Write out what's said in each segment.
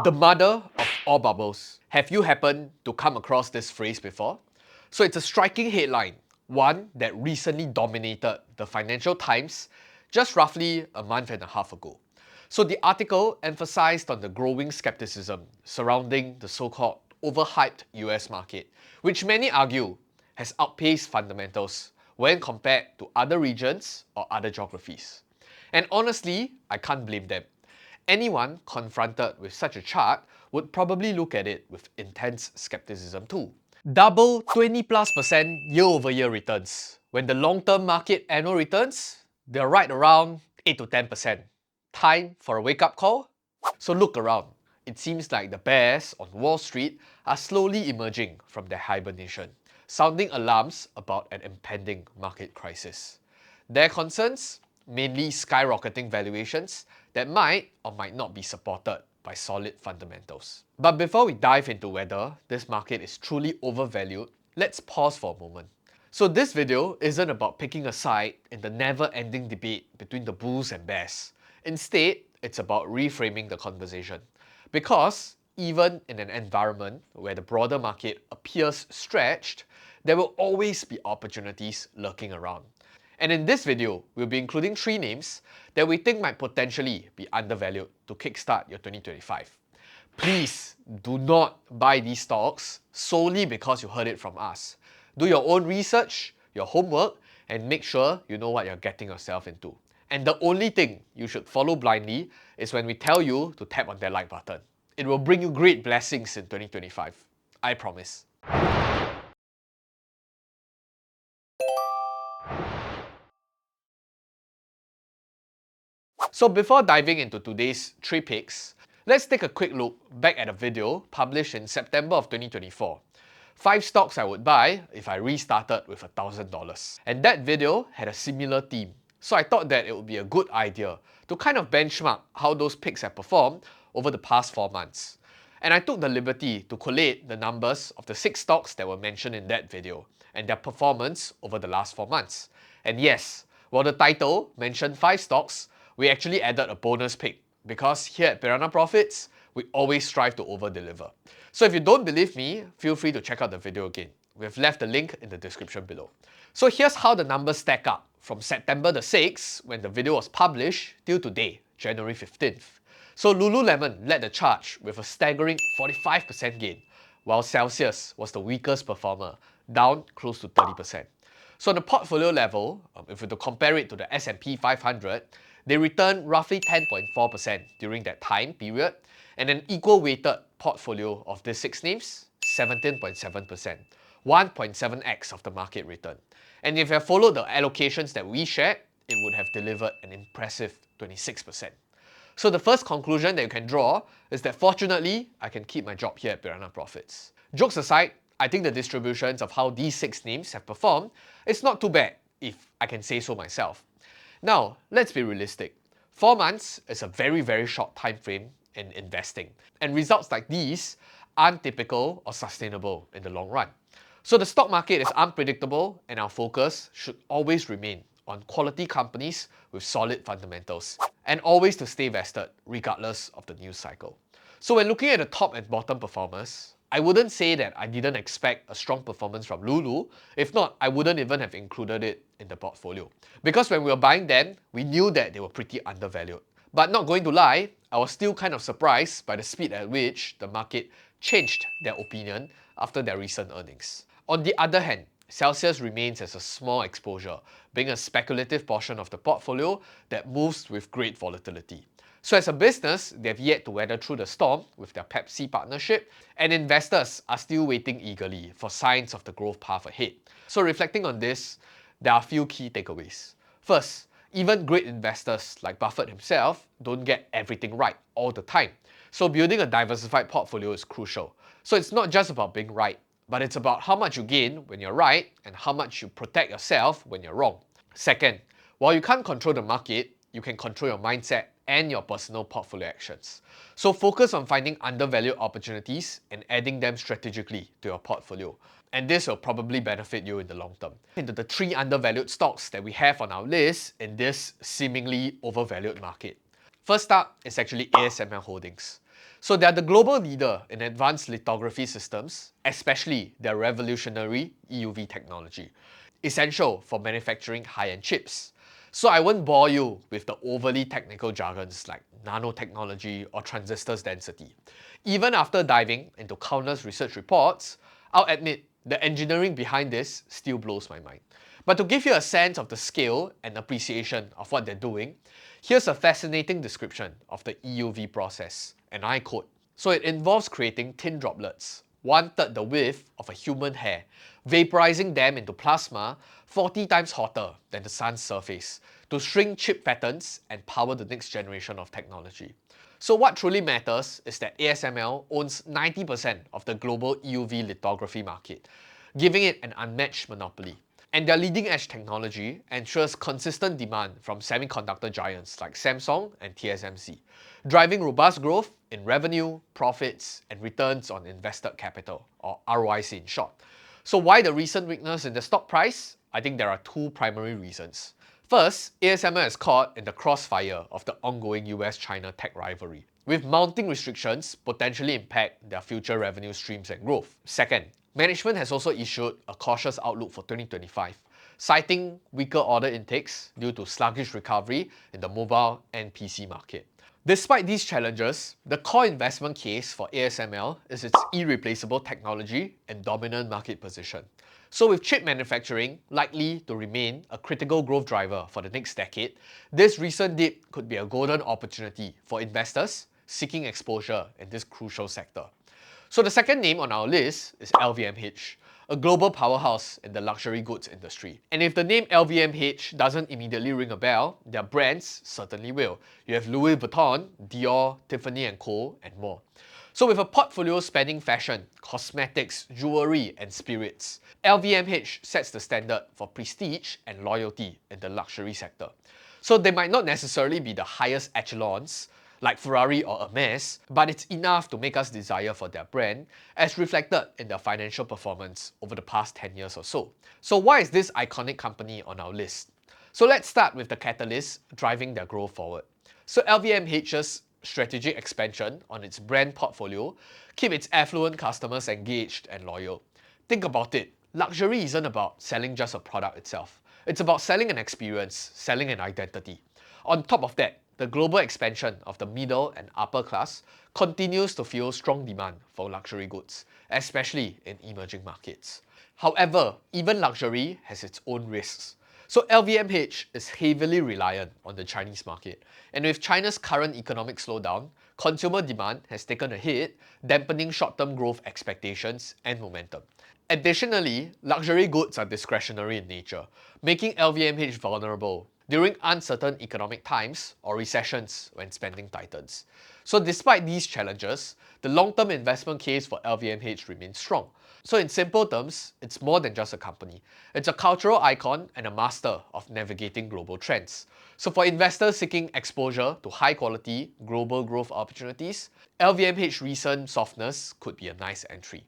The mother of all bubbles. Have you happened to come across this phrase before? So it's a striking headline, one that recently dominated the Financial Times just roughly a month and a half ago. So the article emphasized on the growing skepticism surrounding the so-called overhyped US market, which many argue has outpaced fundamentals when compared to other regions or other geographies. And honestly, I can't blame them. Anyone confronted with such a chart would probably look at it with intense skepticism too. Double 20+% year-over-year returns, when the long-term market annual returns, they're right around 8 to 10%. Time for a wake-up call? So look around. It seems like the bears on Wall Street are slowly emerging from their hibernation, sounding alarms about an impending market crisis. Their concerns? Mainly skyrocketing valuations that might or might not be supported by solid fundamentals. But before we dive into whether this market is truly overvalued, let's pause for a moment. So this video isn't about picking a side in the never-ending debate between the bulls and bears. Instead, it's about reframing the conversation. Because even in an environment where the broader market appears stretched, there will always be opportunities lurking around. And in this video, we'll be including 3 names that we think might potentially be undervalued to kickstart your 2025. Please do not buy these stocks solely because you heard it from us. Do your own research, your homework, and make sure you know what you're getting yourself into. And the only thing you should follow blindly is when we tell you to tap on that like button. It will bring you great blessings in 2025. I promise. So before diving into today's 3 picks, let's take a quick look back at a video published in September of 2024. 5 stocks I would buy if I restarted with $1,000. And that video had a similar theme. So I thought that it would be a good idea to kind of benchmark how those picks have performed over the past 4 months. And I took the liberty to collate the numbers of the 6 stocks that were mentioned in that video and their performance over the last 4 months. And yes, while the title mentioned 5 stocks, we actually added a bonus pick because here at Piranha Profits, we always strive to over-deliver. So if you don't believe me, feel free to check out the video again. We've left the link in the description below. So here's how the numbers stack up from September the 6th, when the video was published, till today, January 15th. So Lululemon led the charge with a staggering 45% gain, while Celsius was the weakest performer, down close to 30%. So on the portfolio level, if we were to compare it to the S&P 500, they returned roughly 10.4% during that time period, and an equal weighted portfolio of these 6 names, 17.7%, 1.7x of the market return. And if you have followed the allocations that we shared, it would have delivered an impressive 26%. So the first conclusion that you can draw is that fortunately, I can keep my job here at Piranha Profits. Jokes aside, I think the distributions of how these 6 names have performed is not too bad, if I can say so myself. Now, let's be realistic. 4 months is a very short time frame in investing, and results like these aren't typical or sustainable in the long run. So the stock market is unpredictable, and our focus should always remain on quality companies with solid fundamentals, and always to stay vested regardless of the news cycle. So when looking at the top and bottom performers, I wouldn't say that I didn't expect a strong performance from Lulu. If not, I wouldn't even have included it in the portfolio. Because when we were buying them, we knew that they were pretty undervalued. But not going to lie, I was still kind of surprised by the speed at which the market changed their opinion after their recent earnings. On the other hand, Celsius remains as a small exposure, being a speculative portion of the portfolio that moves with great volatility. So as a business, they've yet to weather through the storm with their Pepsi partnership, and investors are still waiting eagerly for signs of the growth path ahead. So reflecting on this, there are a few key takeaways. First, even great investors like Buffett himself don't get everything right all the time. So building a diversified portfolio is crucial. So it's not just about being right, but it's about how much you gain when you're right and how much you protect yourself when you're wrong. Second, while you can't control the market, you can control your mindset and your personal portfolio actions. So focus on finding undervalued opportunities and adding them strategically to your portfolio. And this will probably benefit you in the long term. Into the 3 undervalued stocks that we have on our list in this seemingly overvalued market. First up is actually ASML Holdings. So they're the global leader in advanced lithography systems, especially their revolutionary EUV technology, essential for manufacturing high-end chips. So I won't bore you with the overly technical jargons like nanotechnology or transistors density. Even after diving into countless research reports, I'll admit the engineering behind this still blows my mind. But to give you a sense of the scale and appreciation of what they're doing, here's a fascinating description of the EUV process, and I quote, "So it involves creating thin droplets, 1/3 the width of a human hair, vaporizing them into plasma 40 times hotter than the sun's surface to shrink chip patterns and power the next generation of technology." So what truly matters is that ASML owns 90% of the global EUV lithography market, giving it an unmatched monopoly. And their leading-edge technology ensures consistent demand from semiconductor giants like Samsung and TSMC, driving robust growth in revenue, profits, and returns on invested capital, or ROIC in short. So why the recent weakness in the stock price? I think there are two primary reasons. First, ASML is caught in the crossfire of the ongoing US-China tech rivalry, with mounting restrictions potentially impact their future revenue streams and growth. Second, management has also issued a cautious outlook for 2025, citing weaker order intakes due to sluggish recovery in the mobile and PC market. Despite these challenges, the core investment case for ASML is its irreplaceable technology and dominant market position. So with chip manufacturing likely to remain a critical growth driver for the next decade, this recent dip could be a golden opportunity for investors seeking exposure in this crucial sector. So the second name on our list is LVMH, a global powerhouse in the luxury goods industry. And if the name LVMH doesn't immediately ring a bell, their brands certainly will. You have Louis Vuitton, Dior, Tiffany & Co, and more. So with a portfolio spanning fashion, cosmetics, jewelry, and spirits, LVMH sets the standard for prestige and loyalty in the luxury sector. So they might not necessarily be the highest echelons, like Ferrari or Hermes, but it's enough to make us desire for their brand, as reflected in their financial performance over the past 10 years or so. So why is this iconic company on our list? So let's start with the catalyst driving their growth forward. So LVMH's strategic expansion on its brand portfolio keep its affluent customers engaged and loyal. Think about it, luxury isn't about selling just a product itself. It's about selling an experience, selling an identity. On top of that, the global expansion of the middle and upper class continues to fuel strong demand for luxury goods, especially in emerging markets. However, even luxury has its own risks. So LVMH is heavily reliant on the Chinese market, and with China's current economic slowdown, consumer demand has taken a hit, dampening short-term growth expectations and momentum. Additionally, luxury goods are discretionary in nature, making LVMH vulnerable during uncertain economic times or recessions when spending tightens. So despite these challenges, the long-term investment case for LVMH remains strong. So in simple terms, it's more than just a company. It's a cultural icon and a master of navigating global trends. So for investors seeking exposure to high-quality global growth opportunities, LVMH's recent softness could be a nice entry.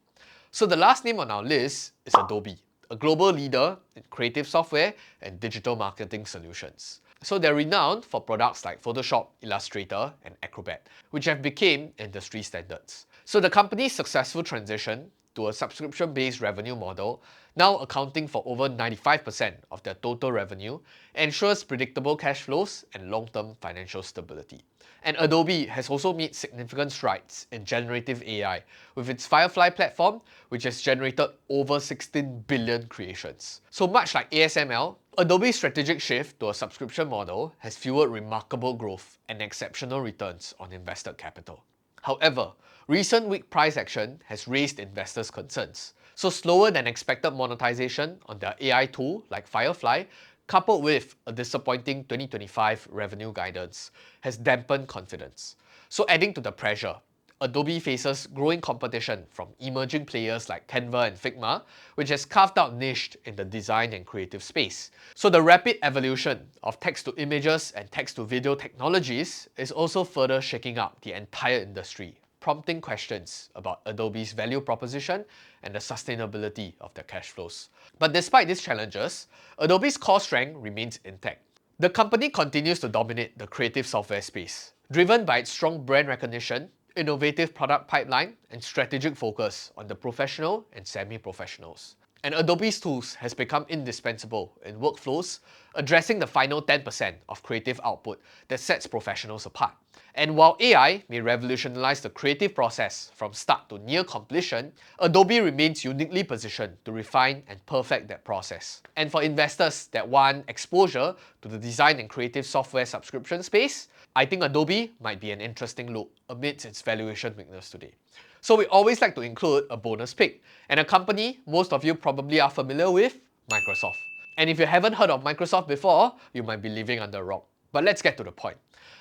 So the last name on our list is Adobe, a global leader in creative software and digital marketing solutions. So they're renowned for products like Photoshop, Illustrator, and Acrobat, which have become industry standards. So the company's successful transition to a subscription-based revenue model, now accounting for over 95% of their total revenue, ensures predictable cash flows and long-term financial stability. And Adobe has also made significant strides in generative AI with its Firefly platform, which has generated over 16 billion creations. So much like ASML, Adobe's strategic shift to a subscription model has fueled remarkable growth and exceptional returns on invested capital. However, recent weak price action has raised investors' concerns. So slower than expected monetization on their AI tool like Firefly, coupled with a disappointing 2025 revenue guidance, has dampened confidence. So adding to the pressure, Adobe faces growing competition from emerging players like Canva and Figma, which has carved out niche in the design and creative space. So the rapid evolution of text-to-images and text-to-video technologies is also further shaking up the entire industry, prompting questions about Adobe's value proposition and the sustainability of their cash flows. But despite these challenges, Adobe's core strength remains intact. The company continues to dominate the creative software space, driven by its strong brand recognition, innovative product pipeline, and strategic focus on the professional and semi-professionals. And Adobe's tools has become indispensable in workflows, addressing the final 10% of creative output that sets professionals apart. And while AI may revolutionize the creative process from start to near completion, Adobe remains uniquely positioned to refine and perfect that process. And for investors that want exposure to the design and creative software subscription space, I think Adobe might be an interesting look amidst its valuation weakness today. So we always like to include a bonus pick, and a company most of you probably are familiar with, Microsoft. And if you haven't heard of Microsoft before, you might be living under a rock. But let's get to the point.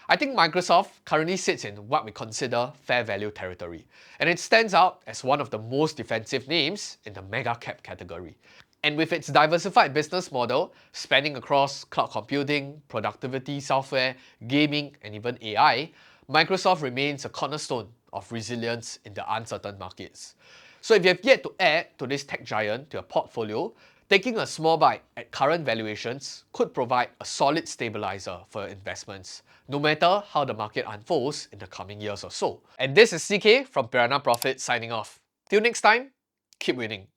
I think Microsoft currently sits in what we consider fair value territory, and it stands out as one of the most defensive names in the mega cap category. And with its diversified business model, spanning across cloud computing, productivity software, gaming, and even AI, Microsoft remains a cornerstone of resilience in the uncertain markets. So if you have yet to add to this tech giant to your portfolio, taking a small bite at current valuations could provide a solid stabilizer for your investments, no matter how the market unfolds in the coming years or so. And this is CK from Piranha Profit signing off. Till next time, keep winning.